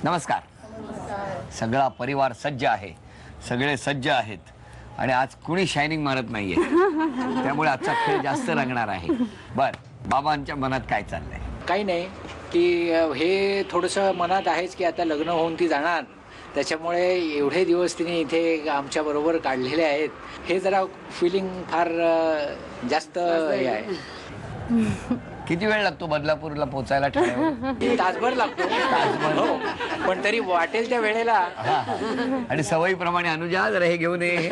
नमस्कार. सगळा परिवार सज्ज आहे, सगळे सज्ज आहेत आणि आज कुणी शायनिंग मारत नाहीये, त्यामुळे आजचा खेळ जास्त रंगणार आहे. बर, बाबांच्या मनात काय चाललंय? काही नाही की हे थोडंसं मनात आहेच की आता लग्न होऊन ती जाणार, त्याच्यामुळे एवढे दिवस तिने इथे आमच्या बरोबर काढलेले आहेत. हे जरा फिलिंग फार जास्त हे आहे. किती वेळ लागतो बदलापूरला पोहोचायला? तासभर लागतो. हो, पण तरी वाटेल त्या वेळेला. आणि सवयीप्रमाणे अनुजा जरा हे घेऊन ये,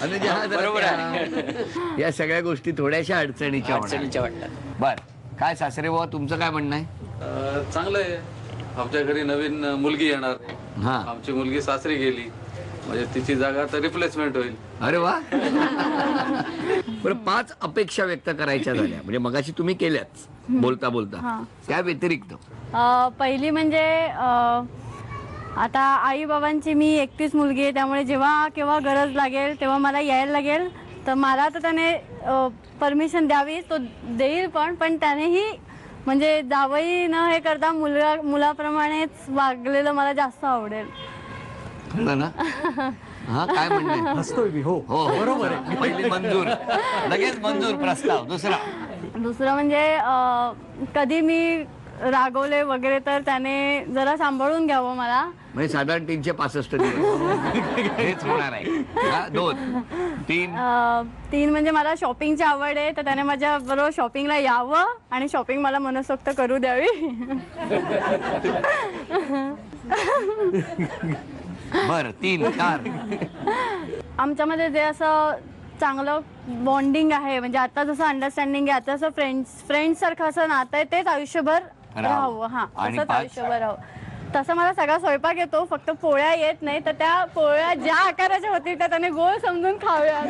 अनुजा बरोबर आहे. या सगळ्या गोष्टी थोड्याशा अडचणीच्या वाटतात. बर, काय सासरे बाबा तुमचं काय म्हणणं आहे? चांगलं आहे. आमच्या घरी नवीन मुलगी येणार. हा, आमची मुलगी सासरी गेली म्हणजे तिची जागा तर रिप्लेसमेंट होईल. अरे वा. बरं, 5 अपेक्षा व्यक्त करायच्या झाल्या म्हणजे मगाशी तुम्ही केल्याच बोलता बोलता, त्या व्यतिरिक्त पहिली म्हणजे आता आई बाबांची मी एकटीच मुलगी आहे, त्यामुळे जेव्हा केव्हा गरज लागेल तेव्हा मला यायला लागेल, तर मला तर त्याने परमिशन द्यावी, तो देईल पण त्यानेही म्हणजे जावई न हे करता मुलाप्रमाणेच वागलेलं मला जास्त आवडेल. ना. हा, काय म्हणणे? हसतोय मी. हो हो, बरोबर आहे. पहिली मंजूर, लगेच मंजूर प्रस्ताव. दुसरं म्हणजे कधी मी रागवले वगैरे तर त्याने जरा सांभाळून घ्यावं मला. म्हणजे साधारण 365 दिवस हेच होणार आहे. 2, 3 म्हणजे मला शॉपिंगची आवड आहे, तर त्याने माझ्या बरोबर शॉपिंगला यावं आणि शॉपिंग मला मनसोक्त करू द्यावी. बरं, 3, 4 आमच्यामध्ये जे असं चांगलं बॉन्डिंग आहे, म्हणजे आता जसं अंडरस्टँडिंग आहे, आता जसं फ्रेंड सारखं असं नातं आहे, तेच आयुष्यभर राहावं. हा, तसंच आयुष्यभर राहावं. तसं मला सगळा स्वयंपाक येतो, फक्त पोळ्या येत नाही, तर त्या पोळ्या ज्या आकाराच्या होतील त्या त्याने गोल समजून खाव्या.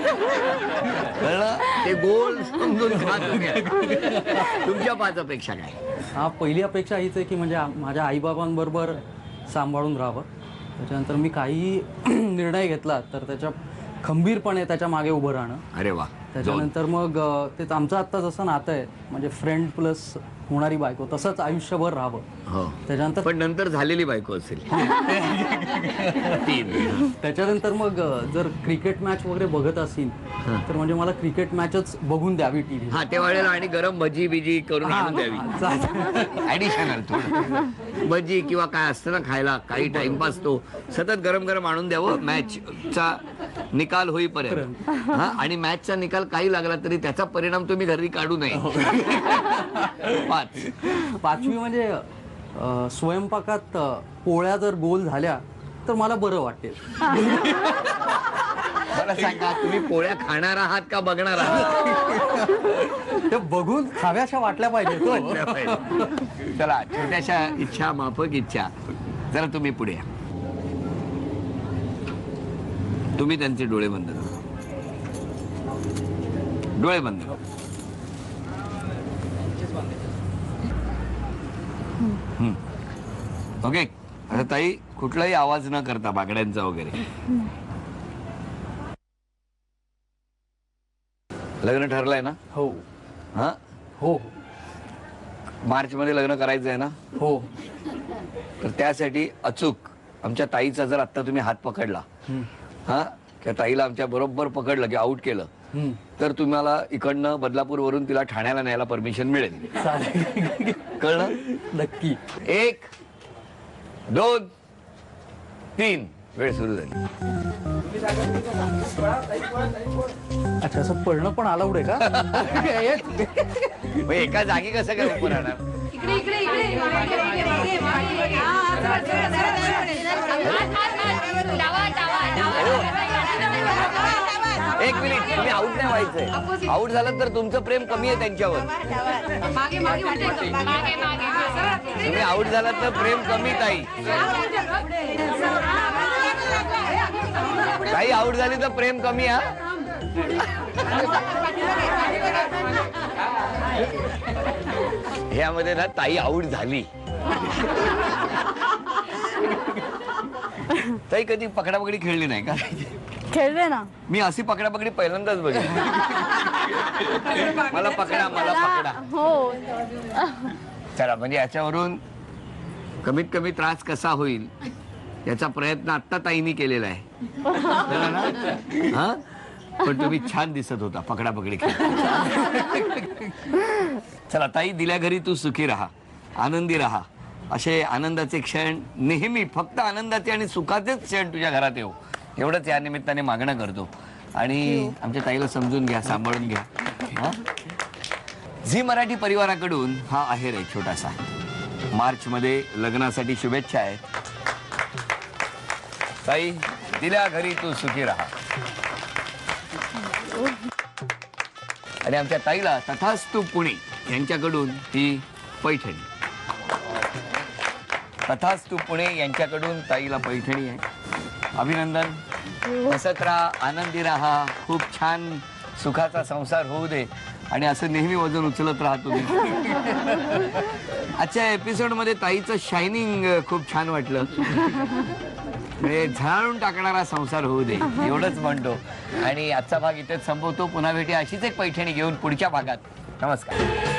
ते गोल समजून खा तुम्ही. तुमच्या 5 अपेक्षा काय? हा, पहिली अपेक्षा हीच आहे की म्हणजे माझ्या आईबाबांबरोबर सांभाळून राहावं. त्याच्यानंतर मी काही निर्णय घेतला तर त्याच्या खंबीरपणे त्याच्या मागे उभं राहणं. अरे वा. त्याच्यानंतर मग तेच आमचं आत्ता जसं नातं आहे म्हणजे फ्रेंड प्लस होणारी बायको, तसंच आयुष्यभर राहावं. हो, त्याच्यानंतर पण नंतर झालेली बायको असेल. 3 त्याच्यानंतर मग जर क्रिकेट मॅच वगैरे बघत असेल तर म्हणजे मला क्रिकेट मॅचच बघून द्यावी टीव्ही. हा, त्या वेळेला आणि गरम भजी बिजी करून आणून द्यावी. ऍडिशनल थोडं भजी किंवा काय असतं ना खायला, काही टाइमपास तो सतत गरम गरम आणून द्यावं मॅचचा निकाल होईपर्यंत. हा, आणि मॅचचा निकाल काही लागला तरी त्याचा परिणाम तुम्ही घरी काढू नये. 5वी म्हणजे स्वयंपाकात पोळ्या जर गोल झाल्या तर मला बरं वाटेल. मला सांगा, तुम्ही पोळ्या खाणार आहात का बघणार आहात? ते बघून खाव्याशा वाटल्या पाहिजे. चला, छोट्याशा इच्छा, माफक इच्छा. जरा तुम्ही पुढे या. तुम्ही त्यांचे डोळे बंद करा. डोळे बंद करा. ओके. आता ताई, कुठलाही आवाज न करता बागड्यांचा वगैरे. लग्न ठरलंय ना? हो. हा, हो. मार्च मध्ये लग्न करायचं आहे ना? हो. तर त्यासाठी अचूक आमच्या ताईचा जर आता तुम्ही हात पकडला, हा, त्या ताईला आमच्या बरोबर पकडलं की आउट केलं, तर तुम्हाला इकडनं बदलापूर वरून तिला ठाण्याला न्यायला परमिशन मिळेल. कळलं? नक्की. 1, 2, 3 वेळ सुरू झाली. अच्छा, असं पळणं पण अलाउड आहे का? एका जागी कसं काय उभं राहणार? एक मिनिट, तुम्ही आउट नाही व्हायचंय. आउट झालं तर तुमचं प्रेम कमी आहे त्यांच्यावर. तुम्ही आउट झालात तर प्रेम कमी. ताई आउट झाली तर प्रेम कमी. हा, ह्यामध्ये ना ताई आउट झाली. ताई कधी पकडापकडी खेळली नाही का? खेळले ना मी. अशी पकडापकडी पहिल्यांदाच बघितली. मला पकडा, मला पकडा. हो. चला, म्हणजे याच्यावरून कमीत कमी त्रास कसा होईल याचा प्रयत्न आत्ता ताईनी केलेला आहे. कळलं ना? हा? पण तुम्ही छान दिसत होता पकडापकडी खेळ. चला ताई, दिल्या घरी तू सुखी राहा, आनंदी राहा. असे आनंदाचे क्षण नेहमी, फक्त आनंदाचे आणि सुखाचेच क्षण तुझ्या घरात येऊ, एवढंच या निमित्ताने मागणं करतो. आणि आमच्या ताईला समजून घ्या, सांभाळून घ्या. हा? झी मराठी परिवाराकडून हा आहेर आहे छोटासा. मार्च मध्ये लग्नासाठी शुभेच्छा आहेत. ताई, दिल्या घरी तू सुखी राहा. आणि आमच्या ताईला तथास्तु पुणे यांच्याकडून ही पैठणी. तथास्तु पुणे यांच्याकडून ताईला पैठणी आहे. अभिनंदन. हसत राहा, आनंदी राहा, खूप छान सुखाचा संसार होऊ दे आणि असं नेहमी वजन उचलत राहा तुम्ही. आजच्या एपिसोड मध्ये ताईचं शायनिंग खूप छान वाटलं. म्हणजे झळाळून टाकणारा संसार होऊ दे एवढंच म्हणतो. आणि आजचा भाग इथेच संपवतो. पुन्हा भेटूया अशीच एक पैठणी घेऊन पुढच्या भागात. नमस्कार.